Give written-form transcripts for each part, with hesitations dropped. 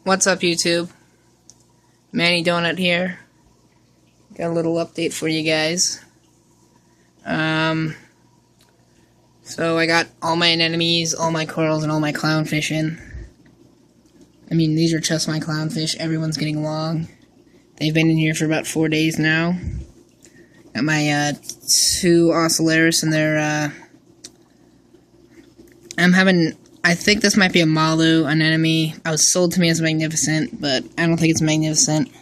What's up, YouTube? Manny Donut here. Got a little update for you guys. So I got all my anemones, all my corals, and all my clownfish in. I mean, these are just my clownfish. Everyone's getting along. They've been in here for about 4 days now. Got my 2 ocellaris, and they're I think this might be a malu anemone. I was sold to me as magnificent, but I don't think it's magnificent.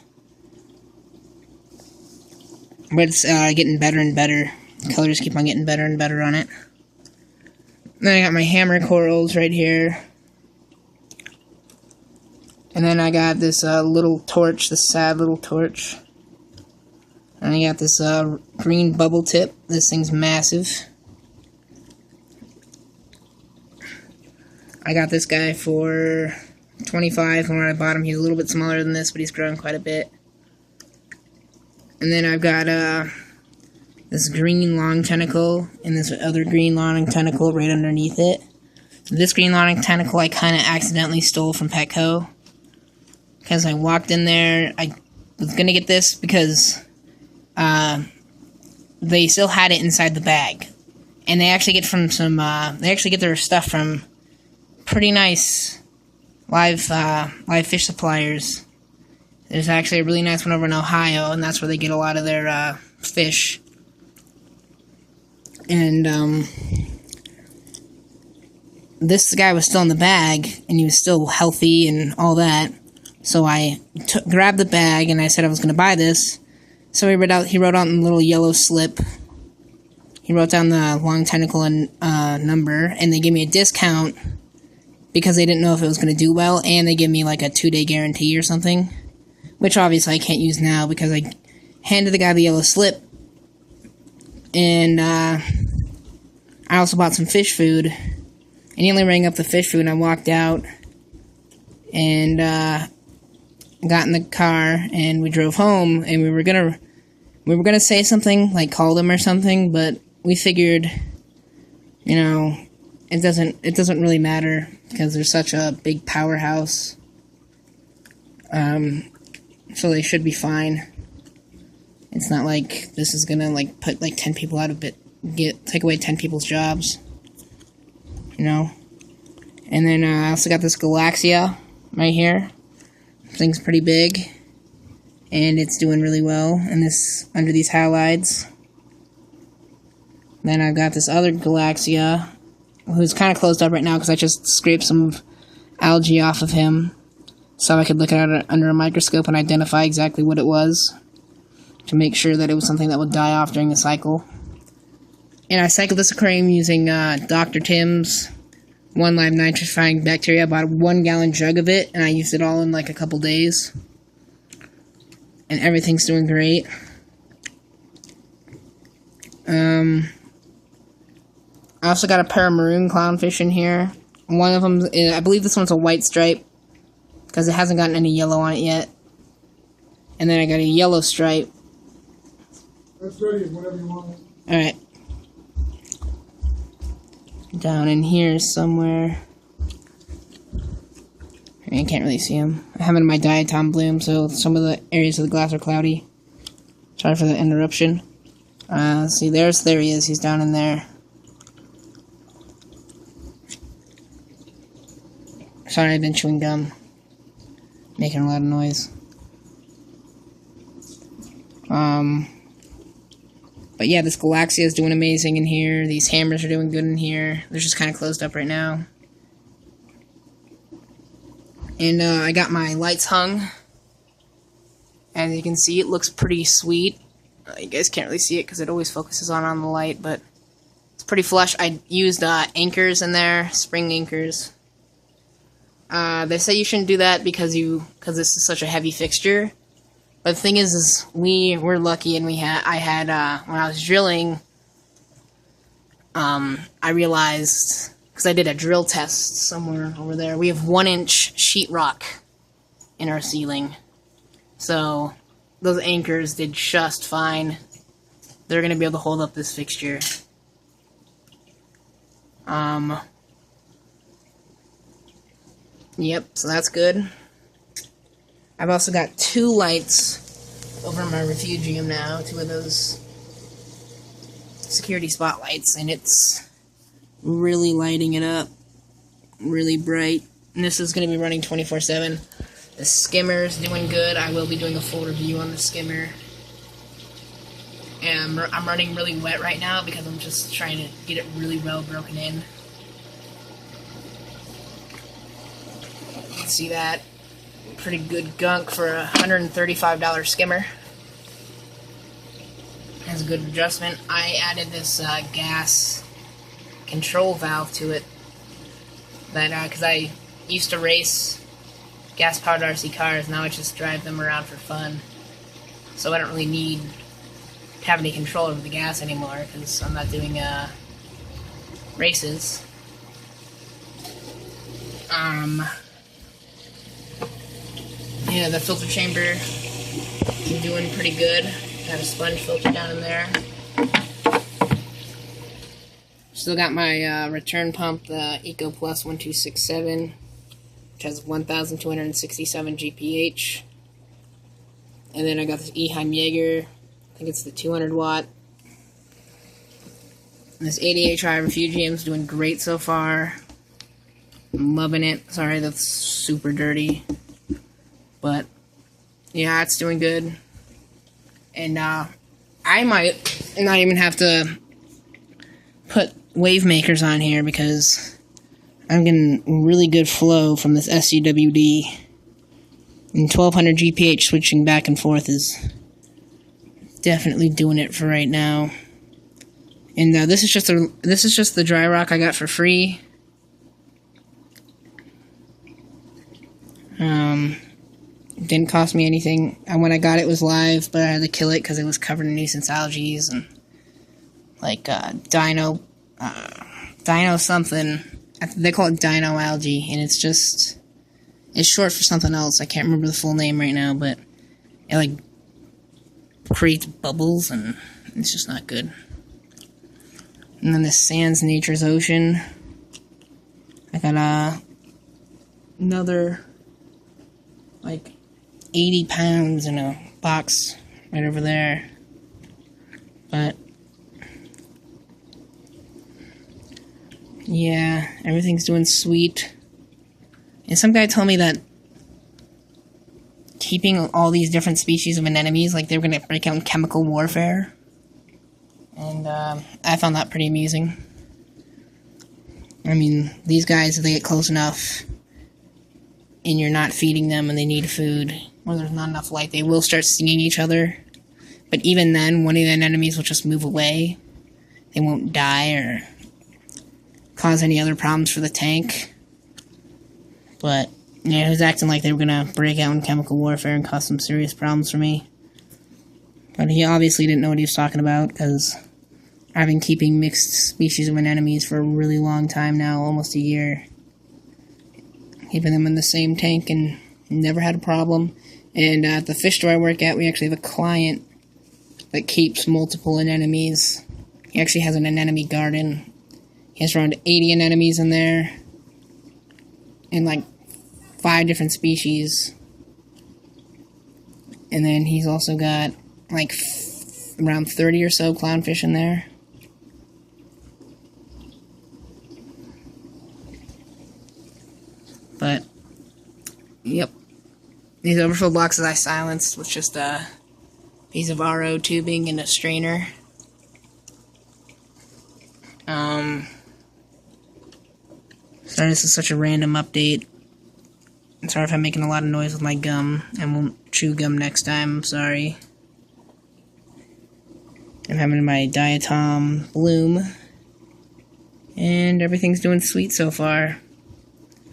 But it's getting better and better. The colors keep on getting better and better on it. Then I got my hammer corals right here. And then I got this little torch, this sad little torch. And I got this green bubble tip. This thing's massive. I got this guy for $25 when I bought him. He's a little bit smaller than this, but he's grown quite a bit. And then I've got this green long tentacle and this other green long tentacle right underneath it. So this green long tentacle I kind of accidentally stole from Petco. Because I walked in there, I was going to get this because they still had it inside the bag. And they actually get from some, they actually get their stuff from pretty nice live fish suppliers. There's actually a really nice one over in Ohio, and that's where they get a lot of their fish. And this guy was still in the bag, and he was still healthy and all that. So I grabbed the bag, and I said I was going to buy this. So he wrote out in a little yellow slip. He wrote down the long tentacle and number, and they gave me a discount because they didn't know if it was going to do well, and they gave me like a 2-day guarantee or something, which obviously I can't use now because I handed the guy the yellow slip, and I also bought some fish food, and he only rang up the fish food, and I walked out, and got in the car, and we drove home, and we were gonna say something, like call them or something, but we figured, you know, it doesn't really matter because they're such a big powerhouse. So they should be fine. It's not like this is gonna like put like 10 people out of it, take away 10 people's jobs, you know. And then I also got this Galaxia right here. Thing's pretty big, and it's doing really well. And this under these halides. Then I've got this other Galaxia, who's kind of closed up right now because I just scraped some algae off of him so I could look at it under a microscope and identify exactly what it was to make sure that it was something that would die off during the cycle. And I cycled this aquarium using Dr. Tim's 1 live nitrifying bacteria. I bought a 1-gallon jug of it, and I used it all in like a couple days. And everything's doing great. I also got a pair of maroon clownfish in here. One of them, I believe this one's a white stripe, because it hasn't gotten any yellow on it yet. And then I got a yellow stripe. That's ready, whatever you want. Alright. Down in here somewhere. I can't really see them. I have it in my diatom bloom, so some of the areas of the glass are cloudy. Sorry for the interruption. Let's see, there he is. He's down in there. Sorry, I've been chewing gum. Making a lot of noise. But yeah, this Galaxia is doing amazing in here. These hammers are doing good in here. They're just kind of closed up right now. And I got my lights hung. As you can see, it looks pretty sweet. You guys can't really see it because it always focuses on the light, but it's pretty flush. I used anchors in there, spring anchors. They say you shouldn't do that because this is such a heavy fixture. But the thing is we're lucky, and I had when I was drilling, I realized, because I did a drill test somewhere over there, we have 1-inch sheetrock in our ceiling. So those anchors did just fine. They're going to be able to hold up this fixture. Yep, so that's good. I've also got 2 lights over my refugium now, 2 of those security spotlights, and it's really lighting it up, really bright. And this is going to be running 24/7. The skimmer's doing good. I will be doing a full review on the skimmer. And I'm running really wet right now because I'm just trying to get it really well broken in. You can see that. Pretty good gunk for a $135 skimmer. Has a good adjustment. I added this gas control valve to it. That because I used to race gas-powered RC cars, now I just drive them around for fun. So I don't really need to have any control over the gas anymore because I'm not doing races. Yeah, the filter chamber is doing pretty good. Got a sponge filter down in there. Still got my return pump, the Eco Plus 1267, which has 1,267 GPH. And then I got this Eheim Jaeger, I think it's the 200 watt. And this 80HI Refugium's doing great so far. I'm loving it. Sorry, that's super dirty. But, yeah, it's doing good. And I might not even have to put wave makers on here because I'm getting really good flow from this SUWD. And 1200 GPH switching back and forth is definitely doing it for right now. And this is just the dry rock I got for free. Didn't cost me anything. And when I got it, it was live, but I had to kill it because it was covered in nuisance algae and like dino something. They call it dino algae, and it's short for something else. I can't remember the full name right now, but it like creates bubbles, and it's just not good. And then this Sands Nature's Ocean. I got another like 80 pounds in a box right over there. But yeah, everything's doing sweet. And some guy told me that keeping all these different species of anemones, like they were going to break out in chemical warfare. And I found that pretty amusing. I mean, these guys, if they get close enough and you're not feeding them and they need food, or there's not enough light, they will start stinging each other. But even then, one of the anemones will just move away. They won't die or cause any other problems for the tank. But, yeah, he was acting like they were going to break out in chemical warfare and cause some serious problems for me. But he obviously didn't know what he was talking about, because I've been keeping mixed species of anemones for a really long time now, almost a year. Keeping them in the same tank and never had a problem. And at the fish store I work at, we actually have a client that keeps multiple anemones. He actually has an anemone garden. He has around 80 anemones in there. And like 5 different species. And then he's also got like around 30 or so clownfish in there. But, yep. These overflow boxes I silenced with just a piece of RO tubing and a strainer. Sorry, this is such a random update. I'm sorry if I'm making a lot of noise with my gum. I won't chew gum next time, I'm sorry. I'm having my diatom bloom. And everything's doing sweet so far.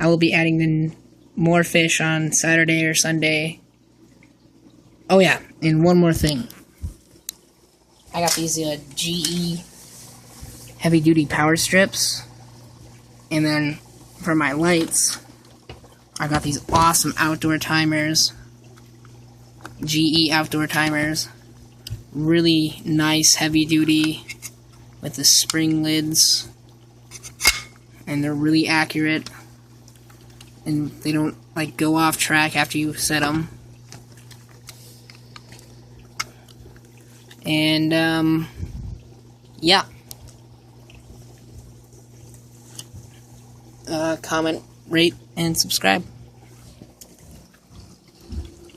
I will be adding in more fish on Saturday or Sunday. Oh yeah, and one more thing. I got these GE heavy-duty power strips. And then for my lights, I got these awesome outdoor timers. GE outdoor timers. Really nice heavy-duty with the spring lids. And they're really accurate. And they don't like go off track after you set them. And, yeah. Comment, rate, and subscribe.